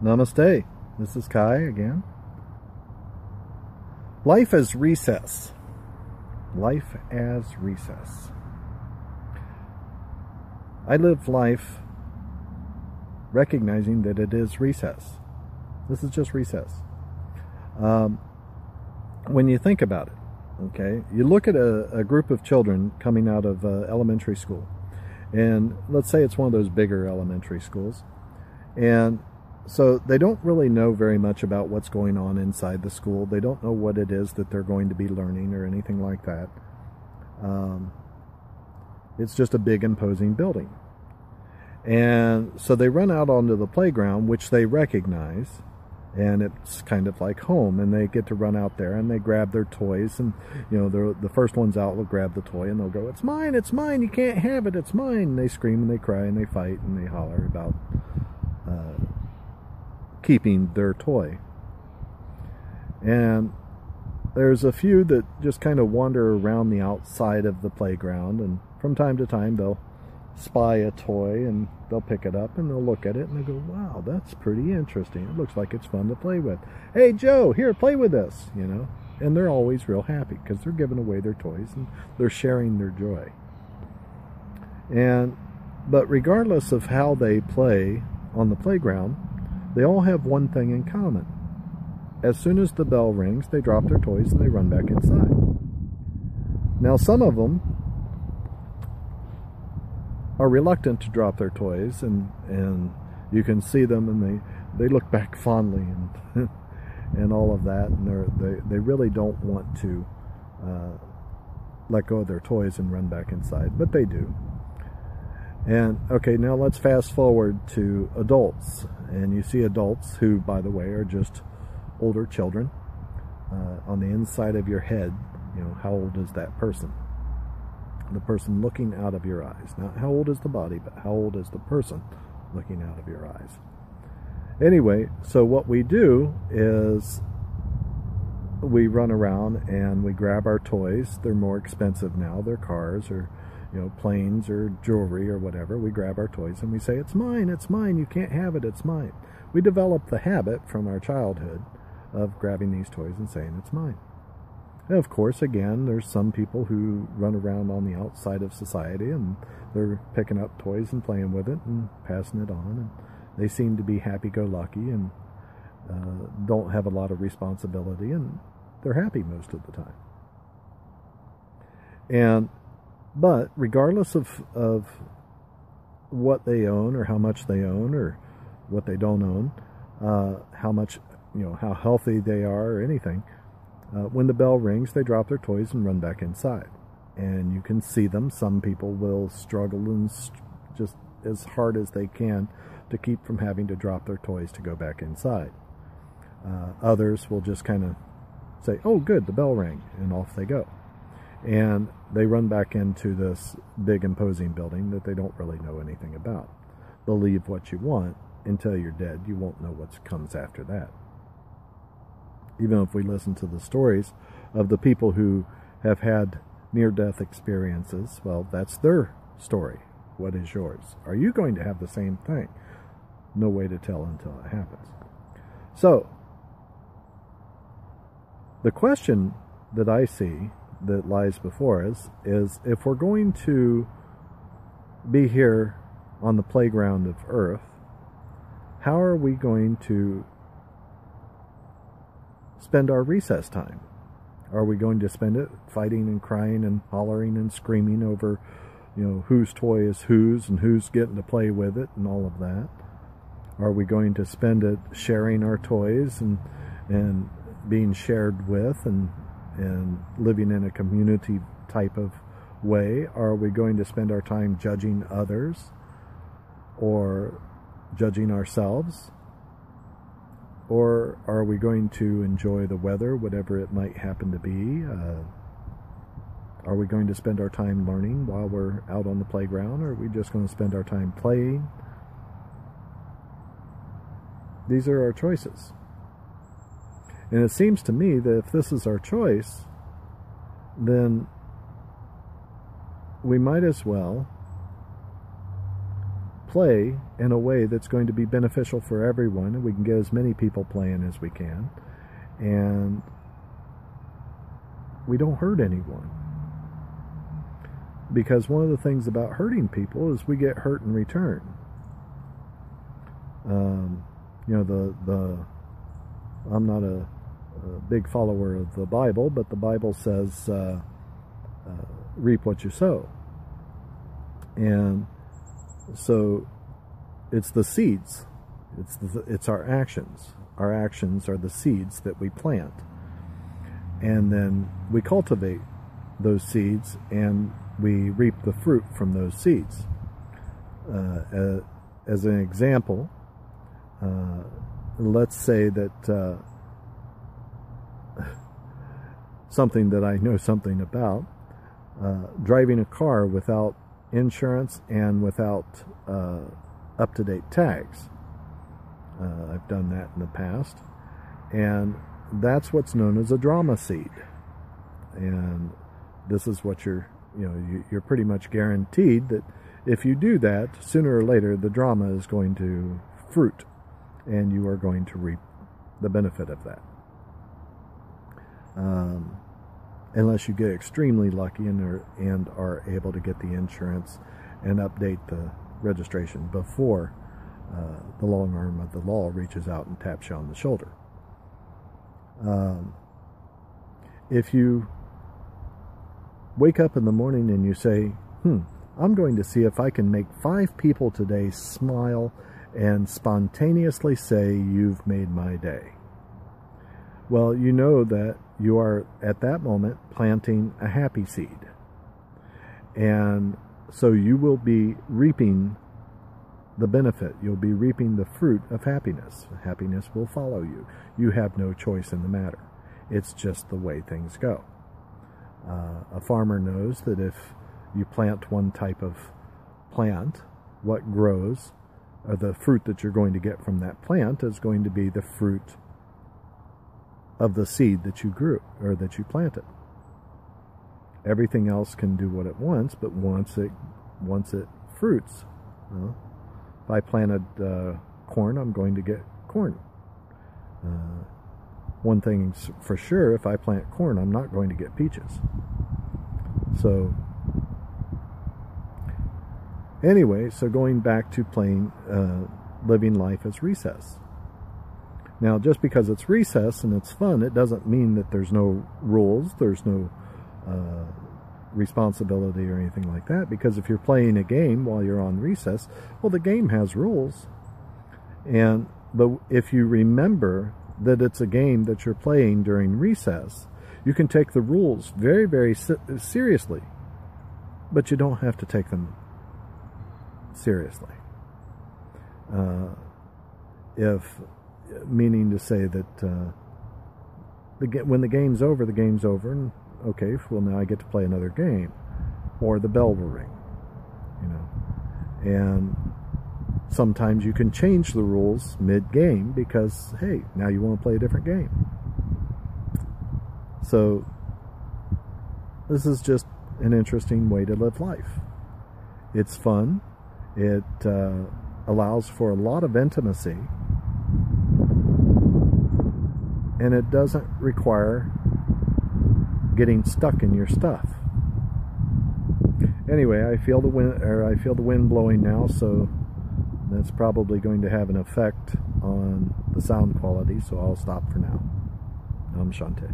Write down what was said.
Namaste. This is Kai again. Life as recess. Life as recess. I live life recognizing that it is recess. This is just recess. When you think about it, okay, you look at a group of children coming out of elementary school, and let's say it's one of those bigger elementary schools, and so they don't really know very much about what's going on inside the school. They don't know what it is that they're going to be learning or anything like that. It's just a big imposing building. And so they run out onto the playground, which they recognize, and it's kind of like home, and they get to run out there and they grab their toys, and you know, the first ones out will grab the toy and they'll go, it's mine, you can't have it, it's mine. And they scream and they cry and they fight and they holler about keeping their toy. And there's a few that just kind of wander around the outside of the playground, and from time to time they'll spy a toy and they'll pick it up and they'll look at it and they'll go, wow, that's pretty interesting, it looks like it's fun to play with. Hey Joe, here, play with this, you know. And they're always real happy because they're giving away their toys and they're sharing their joy. But regardless of how they play on the playground, they all have one thing in common. As soon as the bell rings, they drop their toys and they run back inside. Now, some of them are reluctant to drop their toys, and you can see them, and they look back fondly and and all of that, and they really don't want to let go of their toys and run back inside, but they do. And okay, now let's fast forward to adults, and you see adults who, by the way, are just older children. On the inside of your head, you know, how old is that person? The person looking out of your eyes. Not how old is the body, but how old is the person looking out of your eyes. Anyway, so what we do is we run around and we grab our toys. They're more expensive now. They're cars or, you know, planes or jewelry or whatever. We grab our toys and we say, it's mine, you can't have it, it's mine. We develop the habit from our childhood of grabbing these toys and saying, it's mine. And of course, again, there's some people who run around on the outside of society and they're picking up toys and playing with it and passing it on, and they seem to be happy-go-lucky and don't have a lot of responsibility, and they're happy most of the time. But regardless of what they own or how much they own or what they don't own, how much, you know, how healthy they are or anything, when the bell rings, they drop their toys and run back inside. And you can see them. Some people will struggle and just as hard as they can to keep from having to drop their toys to go back inside. Others will just kind of say, oh good, the bell rang, and off they go. And they run back into this big imposing building that they don't really know anything about. Believe what you want until you're dead. You won't know what comes after that. Even if we listen to the stories of the people who have had near-death experiences, well, that's their story. What is yours? Are you going to have the same thing? No way to tell until it happens. So, the question that I see that lies before us is, if we're going to be here on the playground of Earth, how are we going to spend our recess time? Are we going to spend it fighting and crying and hollering and screaming over, you know, whose toy is whose and who's getting to play with it and all of that? Are we going to spend it sharing our toys and being shared with and living in a community type of way? Are we going to spend our time judging others or judging ourselves? Or are we going to enjoy the weather, whatever it might happen to be? Are we going to spend our time learning while we're out on the playground? Or are we just going to spend our time playing? These are our choices. And it seems to me that if this is our choice, then we might as well play in a way that's going to be beneficial for everyone, and we can get as many people playing as we can, and we don't hurt anyone. Because one of the things about hurting people is we get hurt in return. You know, I'm not a big follower of the Bible, but the Bible says reap what you sow. And so it's the seeds. It's our actions. Our actions are the seeds that we plant. And then we cultivate those seeds and we reap the fruit from those seeds. As an example, let's say that something that I know something about, driving a car without insurance and without up-to-date tags. I've done that in the past, and that's what's known as a drama seed. And this is what you're pretty much guaranteed that if you do that, sooner or later the drama is going to fruit, and you are going to reap the benefit of that. Unless you get extremely lucky and are able to get the insurance and update the registration before the long arm of the law reaches out and taps you on the shoulder. If you wake up in the morning and you say, I'm going to see if I can make 5 people today smile and spontaneously say, you've made my day. Well, you know that you are at that moment planting a happy seed. And so you will be reaping the benefit. You'll be reaping the fruit of happiness. Happiness will follow you. You have no choice in the matter. It's just the way things go. A farmer knows that if you plant one type of plant, what grows, or the fruit that you're going to get from that plant is going to be the fruit of the seed that you grew or that you planted. Everything else can do what it wants, but once it fruits, if I planted corn, I'm going to get corn. One thing's for sure, if I plant corn, I'm not going to get peaches. So anyway, so going back to playing, living life as recess. Now, just because it's recess and it's fun, it doesn't mean that there's no rules, there's no responsibility or anything like that. Because if you're playing a game while you're on recess, well, the game has rules. But if you remember that it's a game that you're playing during recess, you can take the rules very, very seriously. But you don't have to take them seriously. Meaning to say that when the game's over, the game's over, and okay, well, now I get to play another game, or the bell will ring, and sometimes you can change the rules mid-game because, hey, now you want to play a different game. So this is just an interesting way to live life. It's fun. It allows for a lot of intimacy. And it doesn't require getting stuck in your stuff. Anyway, I feel the wind blowing now, so that's probably going to have an effect on the sound quality, so I'll stop for now. Namaste.